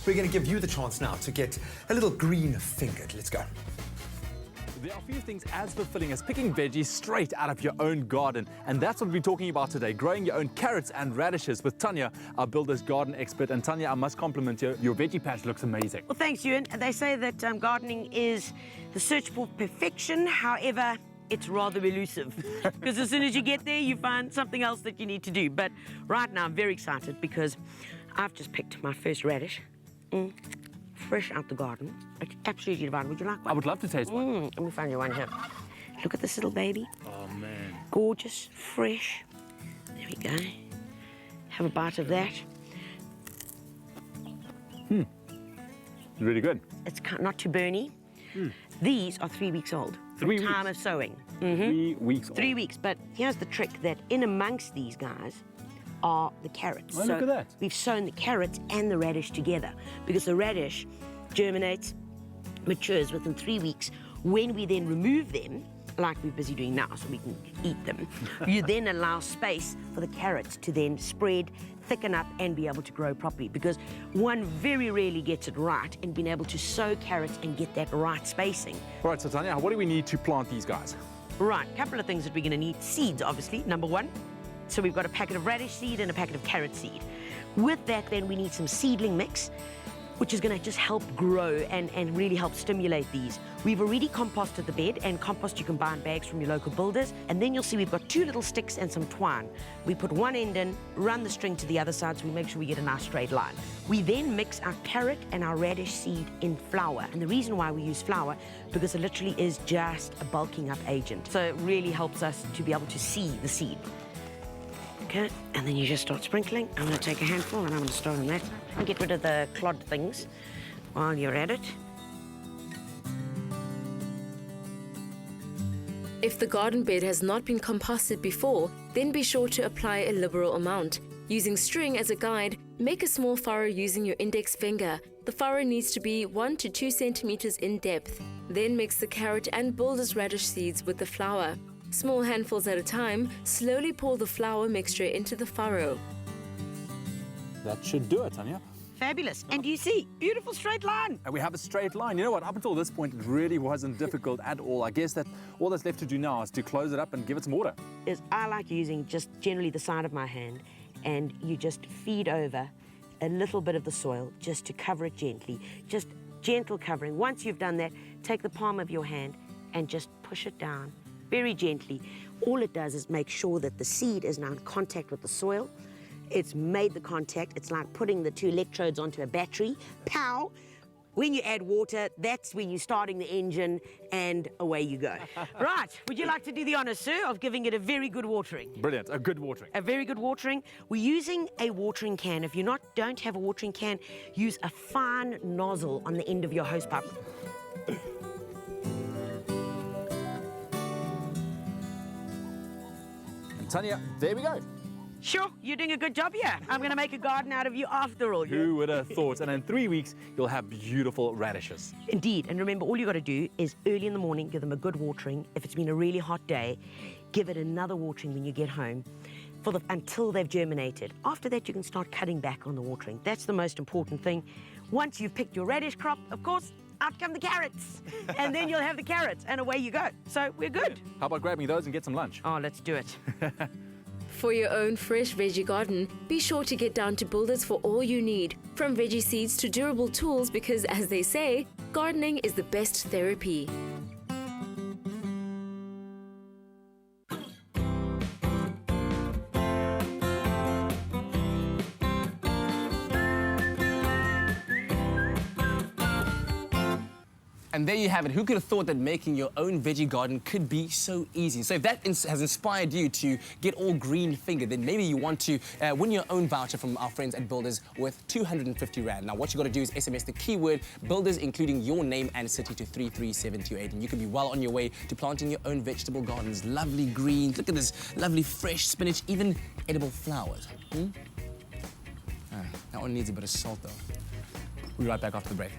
we're going to give you the chance now to get a little green-fingered. Let's go. There are few things as fulfilling as picking veggies straight out of your own garden. And that's what we're talking about today, growing your own carrots and radishes with Tanya, our builder's garden expert. And Tanya, I must compliment you. Your veggie patch looks amazing. Well, thanks, Ewan. They say that gardening is the search for perfection. However, it's rather elusive because as soon as you get there, you find something else that you need to do. But right now, I'm very excited because I've just picked my first radish. Fresh out the garden. It's absolutely divine. Would you like one? I would love to taste one. Let me find you one here. Look at this little baby. Oh, man. Gorgeous, fresh. There we go. Have a bite of that. Really good. It's not too burny. These are 3 weeks old. 3 weeks? Time of sowing. 3 weeks old. 3 weeks. But here's the trick, that in amongst these guys are the carrots. Oh, look at that. We've sown the carrots and the radish together because the radish germinates, matures within 3 weeks. When we then remove them, like we're busy doing now so we can eat them, you then allow space for the carrots to then spread, thicken up and be able to grow properly, because one very rarely gets it right in being able to sow carrots and get that right spacing. All right, so Tanya, what do we need to plant these guys? Right, a couple of things that we're going to need. Seeds, obviously, number one. So we've got a packet of radish seed and a packet of carrot seed. With that, then we need some seedling mix, which is going to just help grow and really help stimulate these. We've already composted the bed, and compost you can buy in bags from your local builders. And then you'll see we've got 2 little sticks and some twine. We put one end in, run the string to the other side so we make sure we get a nice straight line. We then mix our carrot and our radish seed in flour. And the reason why we use flour, because it literally is just a bulking up agent. So it really helps us to be able to see the seed. Okay, and then you just start sprinkling. I'm going to take a handful and I'm going to start on that and get rid of the clod things while you're at it. If the garden bed has not been composted before, then be sure to apply a liberal amount. Using string as a guide, make a small furrow using your index finger. The furrow needs to be 1 to 2 centimeters in depth. Then mix the carrot and builder's radish seeds with the flour. Small handfuls at a time, slowly pour the flour mixture into the furrow. That should do it, Tanya. Fabulous. And you see, beautiful straight line. And we have a straight line. You know what? Up until this point, it really wasn't difficult at all. I guess that all that's left to do now is to close it up and give it some water. I like using just generally the side of my hand, and you just feed over a little bit of the soil just to cover it gently. Just gentle covering. Once you've done that, take the palm of your hand and just push it down very gently. All it does is make sure that the seed is now in contact with the soil. It's made the contact. It's like putting the 2 electrodes onto a battery. Pow! When you add water, that's when you're starting the engine, and away you go. Right, would you like to do the honours, sir, of giving it a very good watering? Brilliant, a good watering. A very good watering. We're using a watering can. If you don't have a watering can, use a fine nozzle on the end of your hose pipe. Tanya, there we go. Sure, you're doing a good job here. I'm going to make a garden out of you after all. Who would have thought? And in 3 weeks, you'll have beautiful radishes. Indeed. And remember, all you got to do is early in the morning, give them a good watering. If it's been a really hot day, give it another watering when you get home until they've germinated. After that, you can start cutting back on the watering. That's the most important thing. Once you've picked your radish crop, of course, out come the carrots. And then you'll have the carrots, and away you go. So we're good. How about grabbing those and get some lunch? Oh, let's do it. For your own fresh veggie garden, be sure to get down to Builders for all you need, from veggie seeds to durable tools, because as they say, gardening is the best therapy. And there you have it. Who could have thought that making your own veggie garden could be so easy? So if that has inspired you to get all green-fingered, then maybe you want to win your own voucher from our friends at Builders with 250 Rand. Now, what you got to do is SMS the keyword Builders, including your name and city, to 33728, and you can be well on your way to planting your own vegetable gardens. Lovely greens. Look at this lovely fresh spinach, even edible flowers. That one needs a bit of salt, though. We'll be right back after the break.